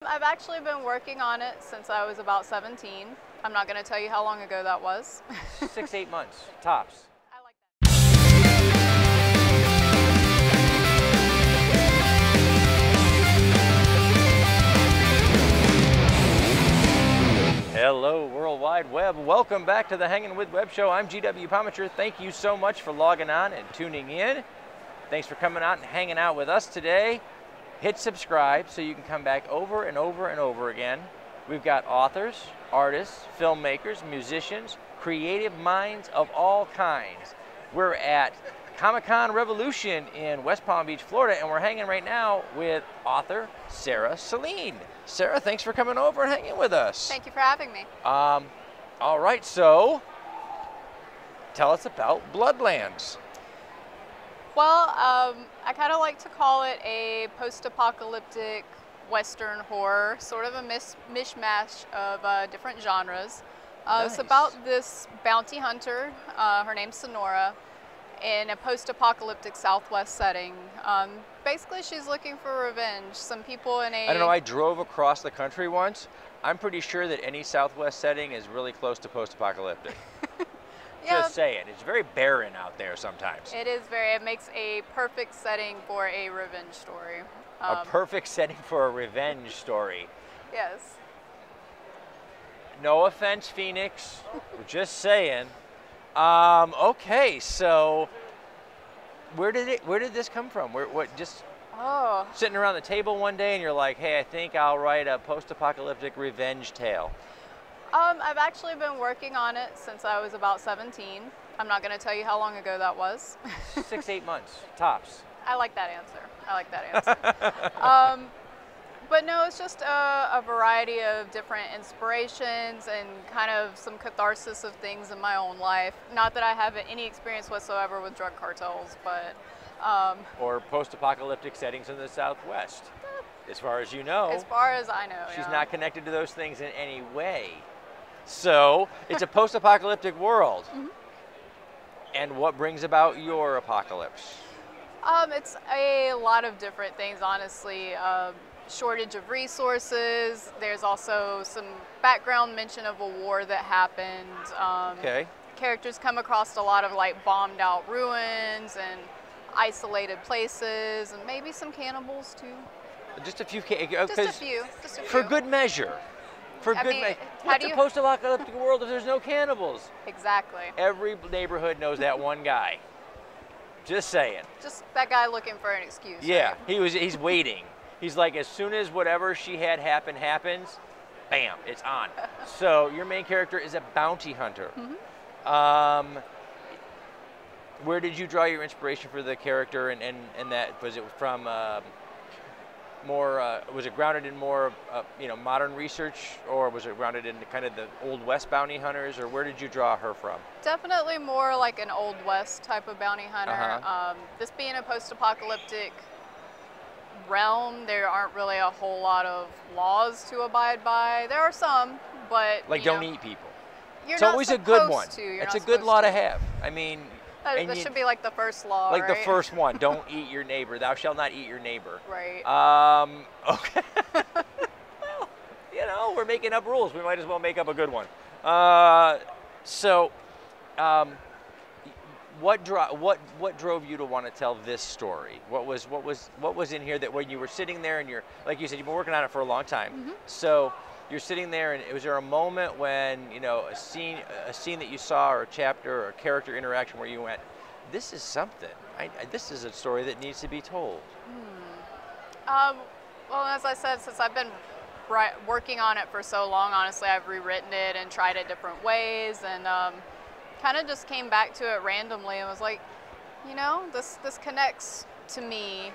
I've actually been working on it since I was about 17. I'm not going to tell you how long ago that was. 6-8 months, tops. I like that. Hello, World Wide Web. Welcome back to the Hangin' With Web Show. I'm GW Pomichter. Thank you so much for logging on and tuning in. Thanks for coming out and hanging out with us today. Hit subscribe so you can come back over and over and over again. We've got authors, artists, filmmakers, musicians, creative minds of all kinds. We're at Comic-Con Revolution in West Palm Beach, Florida, and we're hanging right now with author Sarah Selene. Sarah, thanks for coming over and hanging with us. Thank you for having me. All right, so tell us about Bloodlands. Well, I kind of like to call it a post-apocalyptic Western horror, sort of a mishmash of different genres. Nice. It's about this bounty hunter, her name's Sonora, in a post-apocalyptic Southwest setting. Basically, she's looking for revenge. Some people in a... I don't know, I drove across the country once. I'm pretty sure that any Southwest setting is really close to post-apocalyptic. Yeah. Just saying, it's very barren out there sometimes. It makes a perfect setting for a revenge story. A perfect setting for a revenge story. Yes. No offense, Phoenix. We're just saying. Okay, so where did this come from? Oh. Sitting around the table one day and you're like, hey, I think I'll write a post-apocalyptic revenge tale. I've actually been working on it since I was about 17. I'm not going to tell you how long ago that was. 6-8 months, tops. I like that answer. I like that answer. But no, it's just a variety of different inspirations and kind of some catharsis of things in my own life. Not that I have any experience whatsoever with drug cartels, but... or post-apocalyptic settings in the Southwest, as far as you know. As far as I know, She's yeah. not connected to those things in any way. So, it's a post-apocalyptic world. Mm-hmm. And what brings about your apocalypse? It's a lot of different things, honestly. Shortage of resources. There's also some background mention of a war that happened. Okay. Characters come across a lot of like bombed out ruins and isolated places, and maybe some cannibals too. Just a few. Just a few. For good measure. For good measure. What's a post-apocalyptic world if there's no cannibals? Exactly. Every neighborhood knows that one guy. Just saying. Just that guy looking for an excuse. Yeah, right? he's waiting. He's like, as soon as whatever she had happens, bam, it's on. So your main character is a bounty hunter. Mm-hmm. Where did you draw your inspiration for the character, and that, was it from was it grounded in more modern research, or was it grounded in kind of the Old West bounty hunters, or where did you draw her from? Definitely more like an Old West type of bounty hunter. Uh-huh. This being a post-apocalyptic realm, there aren't really a whole lot of laws to abide by. There are some, but like don't eat people. It's always a good one. It's a good law to have. I mean, that should be like the first law, like right? the first one. Don't eat your neighbor. Thou shalt not eat your neighbor. Right. Okay. Well, we're making up rules. We might as well make up a good one. What drove you to want to tell this story? What was in here that when you were sitting there and you're, like you said, you've been working on it for a long time. Mm-hmm. So you're sitting there, and was there a moment when a scene that you saw, or a chapter, or a character interaction where you went, this is something. This is a story that needs to be told. Well, as I said, since I've been working on it for so long, honestly, I've rewritten it and tried it different ways, and kind of just came back to it randomly and was like, this connects to me,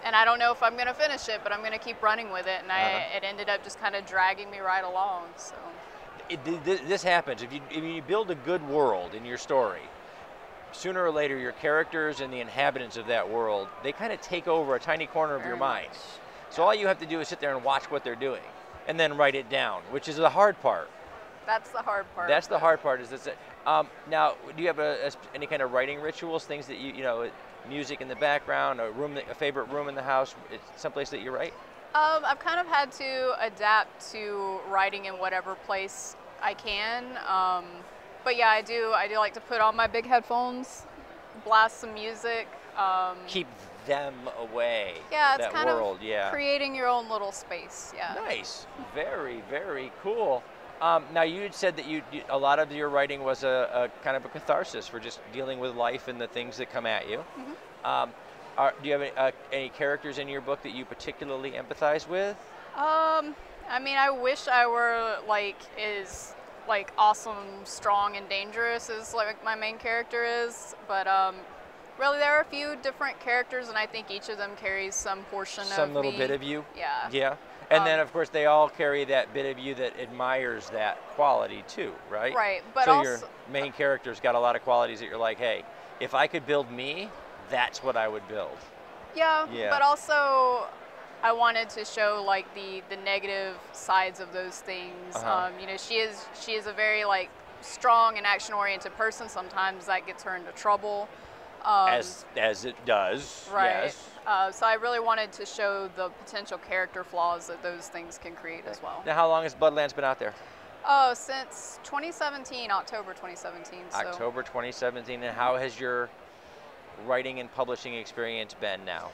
and I don't know if I'm going to finish it, but I'm going to keep running with it, and it ended up just kind of dragging me right along. So this happens if you build a good world in your story. Sooner or later, your characters and the inhabitants of that world, they kind of take over a tiny corner of your mind. So all you have to do is sit there and watch what they're doing, and then write it down, which is the hard part. That's the hard part. That's the hard part. Is this? Now, do you have any kind of writing rituals? Things that music in the background, a favorite room in the house, someplace that you write? I've kind of had to adapt to writing in whatever place I can. But yeah, I do like to put on my big headphones, blast some music. Keep them away. Yeah, it's that kind world, of yeah. creating your own little space. Yeah. Nice. Very, very cool. Now you had said that a lot of your writing was a kind of a catharsis for just dealing with life and the things that come at you. Do you have any characters in your book that you particularly empathize with? I mean, I wish I were as awesome, strong, and dangerous as like my main character is, but really there are a few different characters, and I think each of them carries some portion of me. Some little bit of you? Yeah. Yeah. And then, of course, they all carry that bit of you that admires that quality too, right? Right, but so also, your main character's got a lot of qualities that you're like, hey, if I could build me, that's what I would build. Yeah, Yeah. but also I wanted to show like the negative sides of those things. You know, she is a very like strong and action-oriented person. Sometimes that gets her into trouble. As it does. Right. Yes. So I really wanted to show the potential character flaws that those things can create as well. Now, how long has Bloodlands been out there? Oh, since 2017, October 2017. So. October 2017. And how has your writing and publishing experience been now?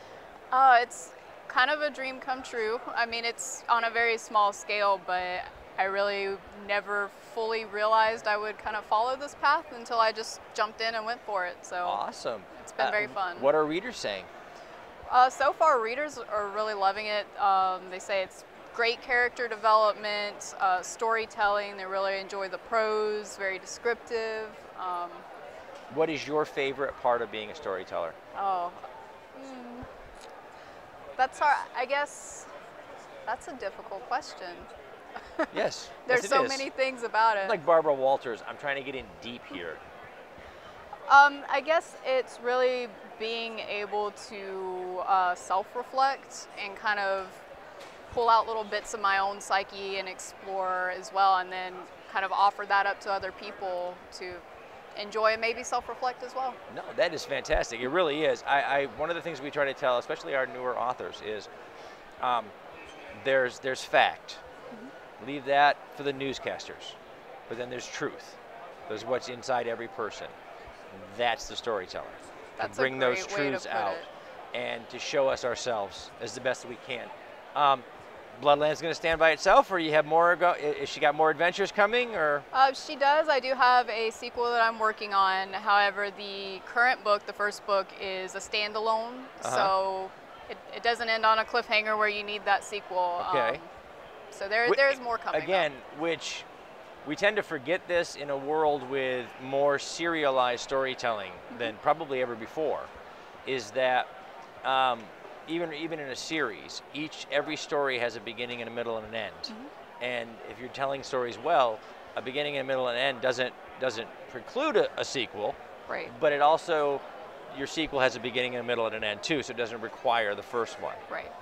It's kind of a dream come true. I mean, it's on a very small scale, but I really never fully realized I would kind of follow this path until I just jumped in and went for it. So awesome. It's been very fun. What are readers saying? So far, readers are really loving it. They say it's great character development, storytelling. They really enjoy the prose, very descriptive. What is your favorite part of being a storyteller? That's hard. I guess that's a difficult question. Yes. There's yes, so is. many things about it. Like Barbara Walters, I'm trying to get in deep here. I guess it's really being able to self-reflect and kind of pull out little bits of my own psyche and explore as well, and then kind of offer that up to other people to enjoy and maybe self-reflect as well. No, that is fantastic. It really is. One of the things we try to tell, especially our newer authors, is there's fact. Leave that for the newscasters. But then there's truth. There's what's inside every person. That's the storyteller. That's to bring a great those way to truths put out it. and to show us ourselves as the best we can. Bloodlands going to stand by itself, or you have more? Is she got more adventures coming, or? She does. I do have a sequel that I'm working on. However, the current book, the first book, is a standalone, so it doesn't end on a cliffhanger where you need that sequel. Okay. So there's more coming. Again, which we tend to forget this in a world with more serialized storytelling than probably ever before, is that even in a series, every story has a beginning and a middle and an end. And if you're telling stories well, a beginning and a middle and an end doesn't preclude a sequel. Right. But it also, your sequel has a beginning and a middle and an end too, so it doesn't require the first one. Right.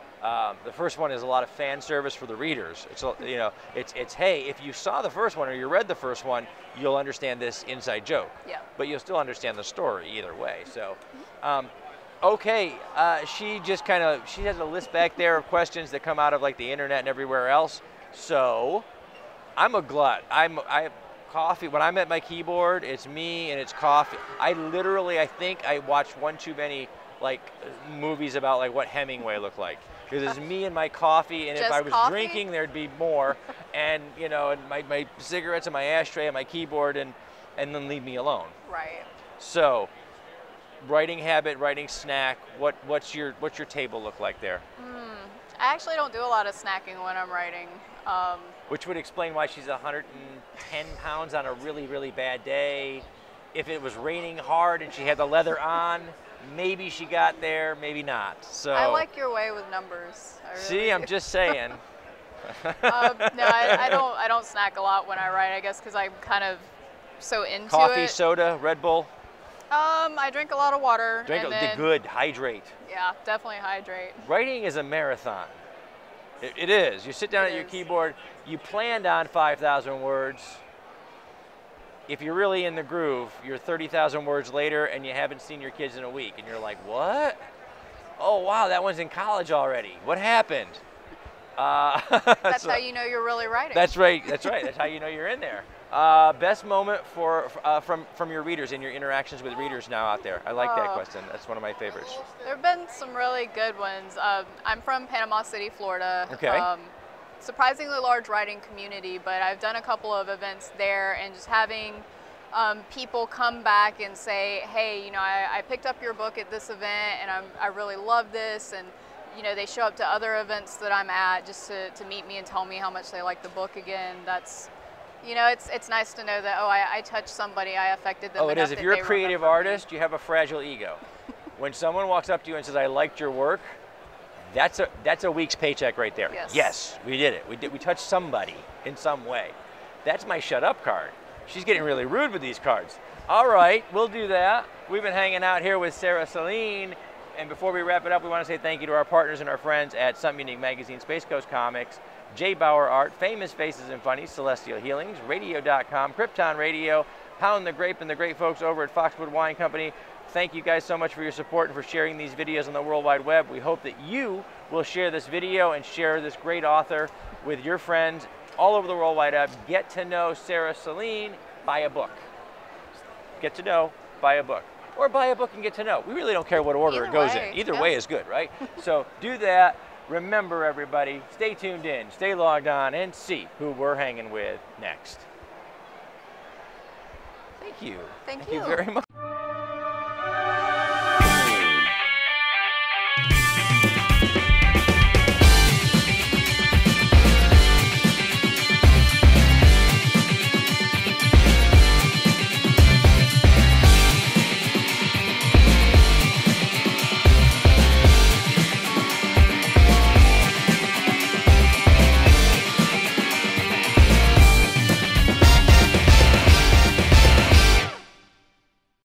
The first one is a lot of fan service for the readers. It's hey, if you saw the first one or you read the first one, you'll understand this inside joke. Yeah. But you'll still understand the story either way. So, okay, she has a list back there of questions that come out of like the internet and everywhere else. So, I'm a glut. I have coffee. When I'm at my keyboard, it's me and it's coffee. I think I watched one too many like movies about like what Hemingway looked like. Because it's me and my coffee, and if I was drinking, there'd be more. And and my cigarettes and my ashtray and my keyboard, and then leave me alone. Right. So, writing habit, writing snack. What's your table look like there? I actually don't do a lot of snacking when I'm writing. Which would explain why she's 110 pounds on a really, really bad day. If it was raining hard and she had the leather on, maybe she got there, maybe not. So I like your way with numbers. See, I'm just saying. No, I don't snack a lot when I write, I guess, because I'm kind of so into it. Coffee, soda, Red Bull? I drink a lot of water. Good, hydrate. Yeah, definitely hydrate. Writing is a marathon. It is. You sit down at your keyboard, you planned on 5,000 words. If you're really in the groove, you're 30,000 words later and you haven't seen your kids in a week, and you're like, what? Oh, wow, that one's in college already. What happened? That's how you know you're really writing. That's right. That's right. That's how you know you're in there. Best moment from your readers and your interactions with readers now out there. I like that question. That's one of my favorites. There have been some really good ones. I'm from Panama City, Florida. Okay. Surprisingly large writing community, but I've done a couple of events there, and just having people come back and say, hey, you know, I picked up your book at this event and I really love this, and you know, they show up to other events that I'm at just to meet me and tell me how much they like the book again. That's, you know, it's nice to know that, oh, I touched somebody, I affected them. Oh, it is. If you're a creative artist, you have a fragile ego. When someone walks up to you and says, I liked your work, that's a week's paycheck right there. Yes. Yes, we did it. We touched somebody in some way. That's my shut up card. She's getting really rude with these cards. All right, we'll do that. We've been hanging out here with Sarah Selene. And before we wrap it up, we want to say thank you to our partners and our friends at Something Unique Magazine, Space Coast Comics, J. Bauer Art, Famous Faces and Funnies, Celestial Healings, Radio.com, Krypton Radio, Pound the Grape, and the great folks over at Foxwood Wine Company. Thank you guys so much for your support and for sharing these videos on the World Wide Web. We hope that you will share this video and share this great author with your friends all over the World Wide Web. Get to know Sarah Selene, buy a book. Get to know, buy a book. Or buy a book and get to know. We really don't care what order it goes in. Either way is good, right? So do that. Remember, everybody, stay tuned in, stay logged on, and see who we're hanging with next. Thank you. Thank you very much.